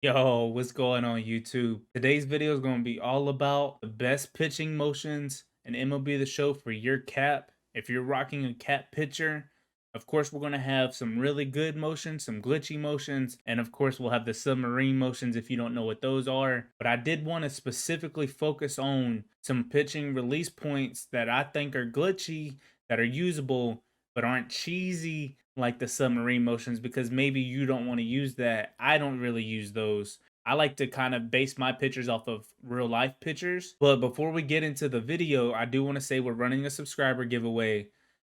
Yo, what's going on YouTube? Today's video is going to be all about the best pitching motions in MLB The Show for your cap. If you're rocking a cap pitcher, of course, we're going to have some really good motions, some glitchy motions, and of course, we'll have the submarine motions if you don't know what those are. But I did want to specifically focus on some pitching release points that I think are glitchy, that are usable, but aren't cheesy like the submarine motions because maybe you don't want to use that. I don't really use those. I like to kind of base my pictures off of real life pictures. But before we get into the video, I do want to say we're running a subscriber giveaway.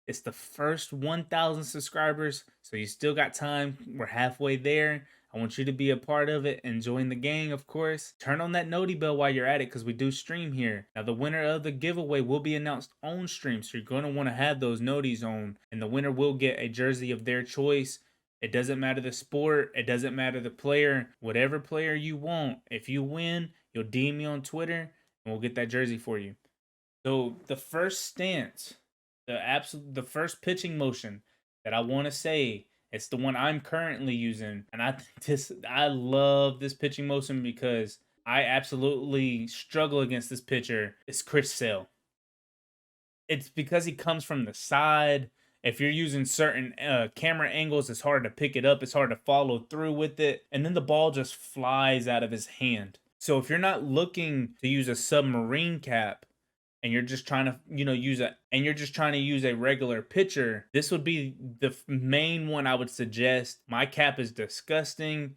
It's the first 1,000 subscribers, so you still got time. We're halfway there. I want you to be a part of it and join the gang, of course. Turn on that noti bell while you're at it because we do stream here. Now, the winner of the giveaway will be announced on stream, so you're going to want to have those noties on, and the winner will get a jersey of their choice. It doesn't matter the sport. It doesn't matter the player. Whatever player you want. If you win, you'll DM me on Twitter, and we'll get that jersey for you. So the first stance, the first pitching motion that I want to say, it's the one I'm currently using, and I love this pitching motion because I absolutely struggle against this pitcher. It's Chris Sale. It's because he comes from the side. If you're using certain camera angles, it's hard to pick it up. It's hard to follow through with it, and then the ball just flies out of his hand. So if you're not looking to use a submarine cap, and you're just trying to, use a regular pitcher, this would be the main one I would suggest. My cap is disgusting.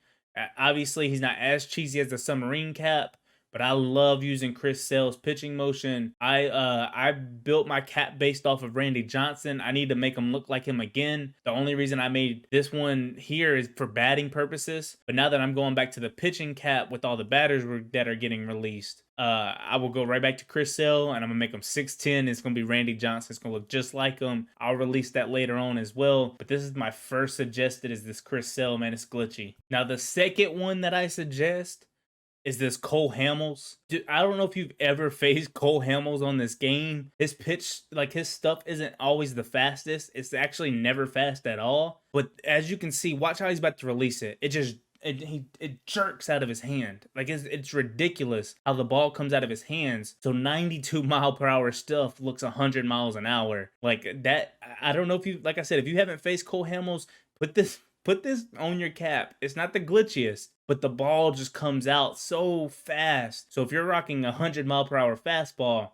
Obviously, he's not as cheesy as the submarine cap, but I love using Chris Sale's pitching motion. I built my cap based off of Randy Johnson. I need to make him look like him again. The only reason I made this one here is for batting purposes. But now that I'm going back to the pitching cap with all the batters that are getting released, I will go right back to Chris Sale, and I'm gonna make him 6'10". It's gonna be Randy Johnson. It's gonna look just like him. I'll release that later on as well. But this is my first suggested, is this Chris Sale, man. It's glitchy. Now the second one that I suggest is this Cole Hamels. Dude, I don't know if you've ever faced Cole Hamels on this game. His pitch, like his stuff isn't always the fastest. It's actually never fast at all. But as you can see, watch how he's about to release it. It jerks out of his hand. Like it's ridiculous how the ball comes out of his hands. So 92-mile-per-hour stuff looks 100 miles an hour. Like that, I don't know if you, like I said, if you haven't faced Cole Hamels, put this on your cap. It's not the glitchiest, but the ball just comes out so fast. So if you're rocking a 100-mile-per-hour fastball,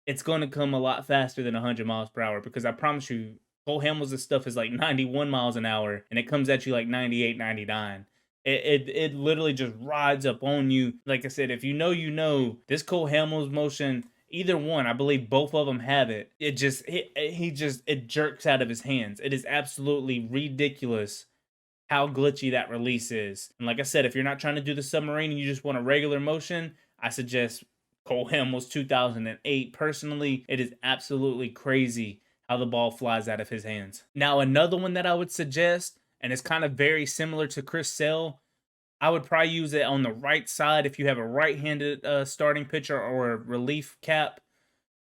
it's going to come a lot faster than 100 miles per hour, because I promise you, Cole Hamels' stuff is like 91 miles an hour, and it comes at you like 98, 99. It literally just rides up on you. Like I said, if you know, this Cole Hamels motion, either one, I believe both of them have it. It jerks out of his hands. It is absolutely ridiculous how glitchy that release is. And like I said, if you're not trying to do the submarine and you just want a regular motion, I suggest Cole Hamels 2008. Personally, it is absolutely crazy how the ball flies out of his hands. Now, another one that I would suggest, and it's kind of very similar to Chris Sale, I would probably use it on the right side if you have a right-handed starting pitcher or a relief cap.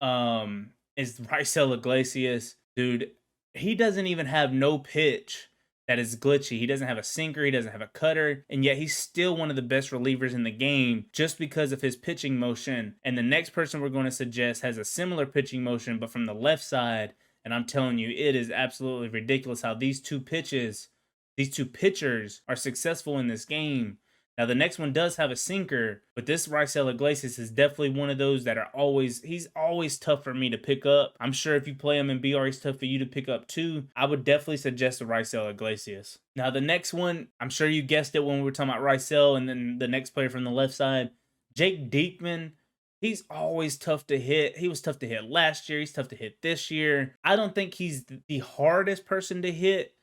Is Raisel Iglesias. Dude, he doesn't even have no pitch that is glitchy. He doesn't have a sinker, he doesn't have a cutter, and yet he's still one of the best relievers in the game just because of his pitching motion. And the next person we're going to suggest has a similar pitching motion, but from the left side, and I'm telling you, it is absolutely ridiculous how these two pitchers are successful in this game. Now, the next one does have a sinker, but this Raisel Iglesias is definitely one of those that he's always tough for me to pick up. I'm sure if you play him in BR, he's tough for you to pick up too. I would definitely suggest a Raisel Iglesias. Now, the next one, I'm sure you guessed it when we were talking about Raisel, and then the next player from the left side, Jake Diekman. He's always tough to hit. He was tough to hit last year. He's tough to hit this year. I don't think he's the hardest person to hit,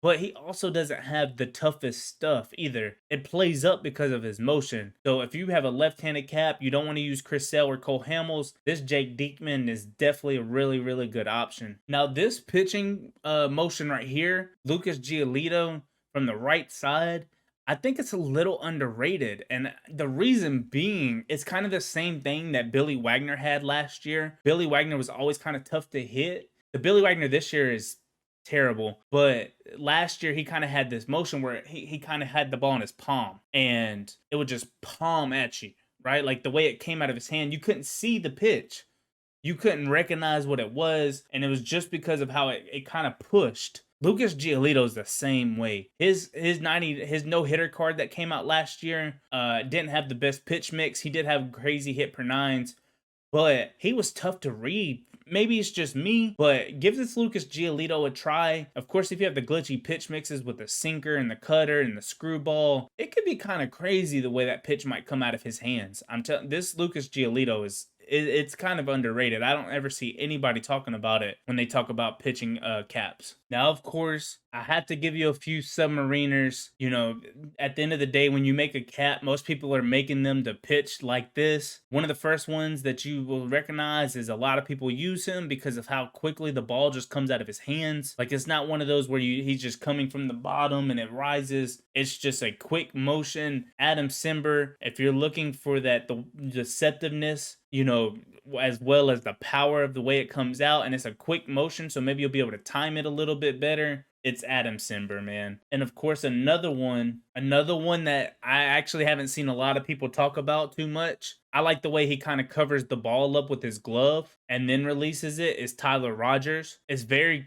but he also doesn't have the toughest stuff either. It plays up because of his motion. So if you have a left-handed cap, you don't want to use Chris Sale or Cole Hamels, this Jake Diekman is definitely a really, really good option. Now, this pitching motion right here, Lucas Giolito from the right side, I think it's a little underrated. And the reason being, it's kind of the same thing that Billy Wagner had last year. Billy Wagner was always kind of tough to hit. The Billy Wagner this year is terrible. But last year he kind of had this motion where he kind of had the ball in his palm and it would just palm at you, right? Like the way it came out of his hand, you couldn't see the pitch. You couldn't recognize what it was, and it was just because of how it kind of pushed. Lucas Giolito's the same way. His no hitter card that came out last year didn't have the best pitch mix. He did have crazy hit per nines, but he was tough to read. Maybe it's just me, but give this Lucas Giolito a try. Of course, if you have the glitchy pitch mixes with the sinker and the cutter and the screwball, it could be kind of crazy the way that pitch might come out of his hands. I'm telling this Lucas Giolito it's kind of underrated. I don't ever see anybody talking about it when they talk about pitching caps. Now, of course, I have to give you a few submariners. You know, at the end of the day, when you make a cap, most people are making them to pitch like this. One of the first ones that you will recognize is a lot of people use him because of how quickly the ball just comes out of his hands. Like, it's not one of those where he's just coming from the bottom and it rises. It's just a quick motion. Adam Simber, if you're looking for that, the deceptiveness, you know, as well as the power of the way it comes out, and it's a quick motion, so maybe you'll be able to time it a little bit better. It's Adam Simber, man. And of course, another one that I actually haven't seen a lot of people talk about too much. I like the way he kind of covers the ball up with his glove and then releases it, is Tyler Rogers. It's very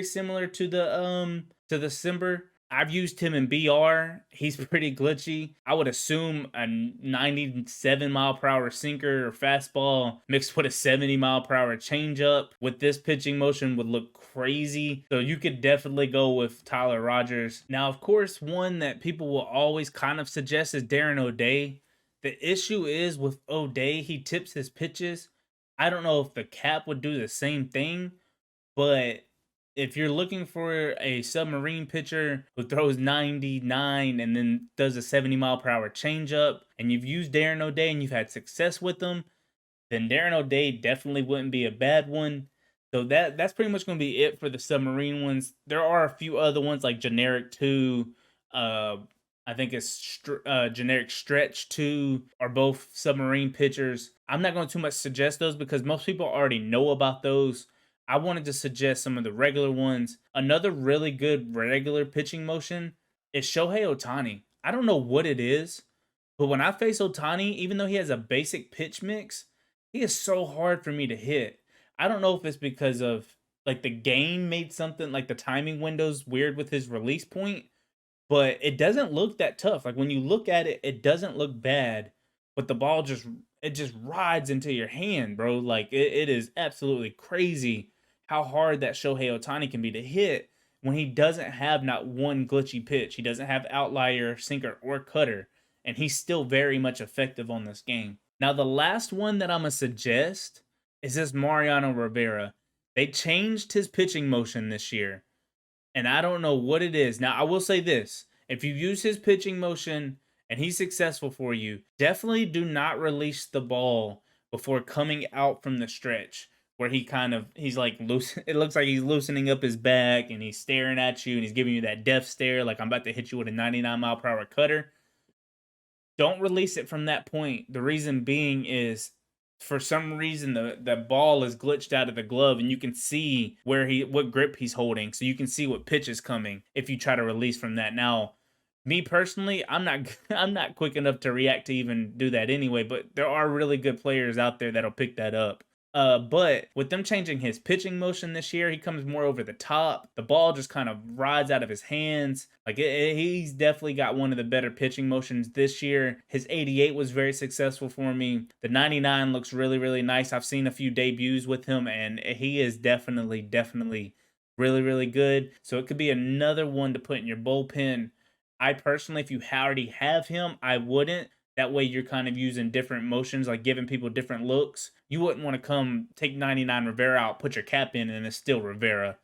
similar to the Simber. I've used him in BR. He's pretty glitchy. I would assume a 97 mile per hour sinker or fastball mixed with a 70 mile per hour changeup with this pitching motion would look crazy. So you could definitely go with Tyler Rogers. Now, of course, one that people will always kind of suggest is Darren O'Day. The issue is with O'Day, he tips his pitches. I don't know if the cap would do the same thing, but if you're looking for a submarine pitcher who throws 99 and then does a 70 mile per hour changeup, and you've used Darren O'Day and you've had success with them, then Darren O'Day definitely wouldn't be a bad one. So that's pretty much going to be it for the submarine ones. There are a few other ones like Generic 2, I think it's Generic Stretch 2, are both submarine pitchers. I'm not going to too much suggest those because most people already know about those. I wanted to suggest some of the regular ones. Another really good regular pitching motion is Shohei Ohtani. I don't know what it is, but when I face Ohtani, even though he has a basic pitch mix, he is so hard for me to hit. I don't know if it's because of like the game made something like the timing window's weird with his release point, but it doesn't look that tough. Like when you look at it, it doesn't look bad, but the ball just rides into your hand, bro. Like it is absolutely crazy how hard that Shohei Ohtani can be to hit when he doesn't have not one glitchy pitch. He doesn't have outlier, sinker, or cutter, and he's still very much effective on this game. Now, the last one that I'm going to suggest is this Mariano Rivera. They changed his pitching motion this year, and I don't know what it is. Now, I will say this. If you use his pitching motion and he's successful for you, definitely do not release the ball before coming out from the stretch, where he's like loose. It looks like he's loosening up his back and he's staring at you and he's giving you that death stare like I'm about to hit you with a 99 mile per hour cutter. Don't release it from that point. The reason being is for some reason the ball is glitched out of the glove and you can see what grip he's holding. So you can see what pitch is coming if you try to release from that. Now, me personally, I'm not quick enough to react to even do that anyway, but there are really good players out there that'll pick that up. But with them changing his pitching motion this year, he comes more over the top. The ball just kind of rides out of his hands. Like he's definitely got one of the better pitching motions this year. His 88 was very successful for me. The 99 looks really, really nice. I've seen a few debuts with him, and he is definitely really, really good. So it could be another one to put in your bullpen. I personally, if you already have him, I wouldn't. That way you're kind of using different motions, like giving people different looks. You wouldn't want to come take 99 Rivera out, put your cap in, and it's still Rivera.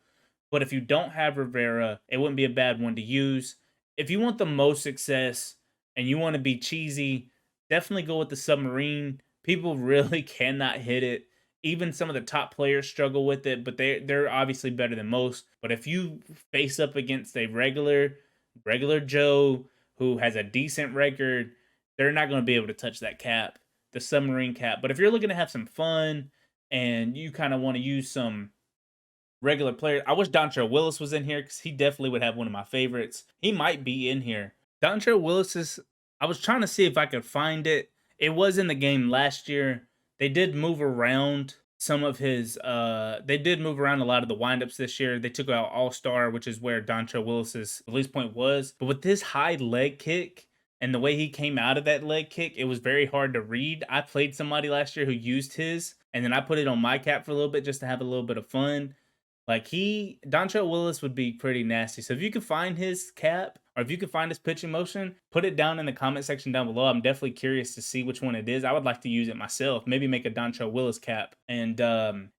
But if you don't have Rivera, it wouldn't be a bad one to use. If you want the most success and you want to be cheesy, definitely go with the submarine. People really cannot hit it. Even some of the top players struggle with it, but they're obviously better than most. But if you face up against a regular Joe who has a decent record, they're not going to be able to touch that cap, the submarine cap. But if you're looking to have some fun and you kind of want to use some regular players. I wish Dontrelle Willis was in here because he definitely would have one of my favorites. He might be in here. Dontrelle Willis is. I was trying to see if I could find it. It was in the game last year. They did move around some of his. They did move around a lot of the windups this year. They took out All Star, which is where Dontrelle Willis's release point was. But with this high leg kick and the way he came out of that leg kick, it was very hard to read. I played somebody last year who used his, and then I put it on my cap for a little bit just to have a little bit of fun. Like Dontrelle Willis would be pretty nasty. So if you can find his cap or if you can find his pitching motion, put it down in the comment section down below. I'm definitely curious to see which one it is. I would like to use it myself. Maybe make a Dontrelle Willis cap. And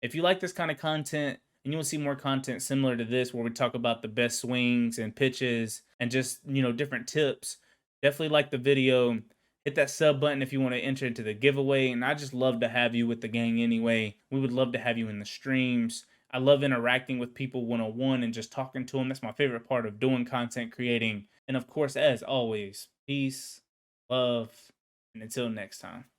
if you like this kind of content and you want to see more content similar to this, where we talk about the best swings and pitches and just, different tips, definitely like the video. Hit that sub button if you want to enter into the giveaway. And I just love to have you with the gang anyway. We would love to have you in the streams. I love interacting with people one-on-one and just talking to them. That's my favorite part of doing content creating. And of course, as always, peace, love, and until next time.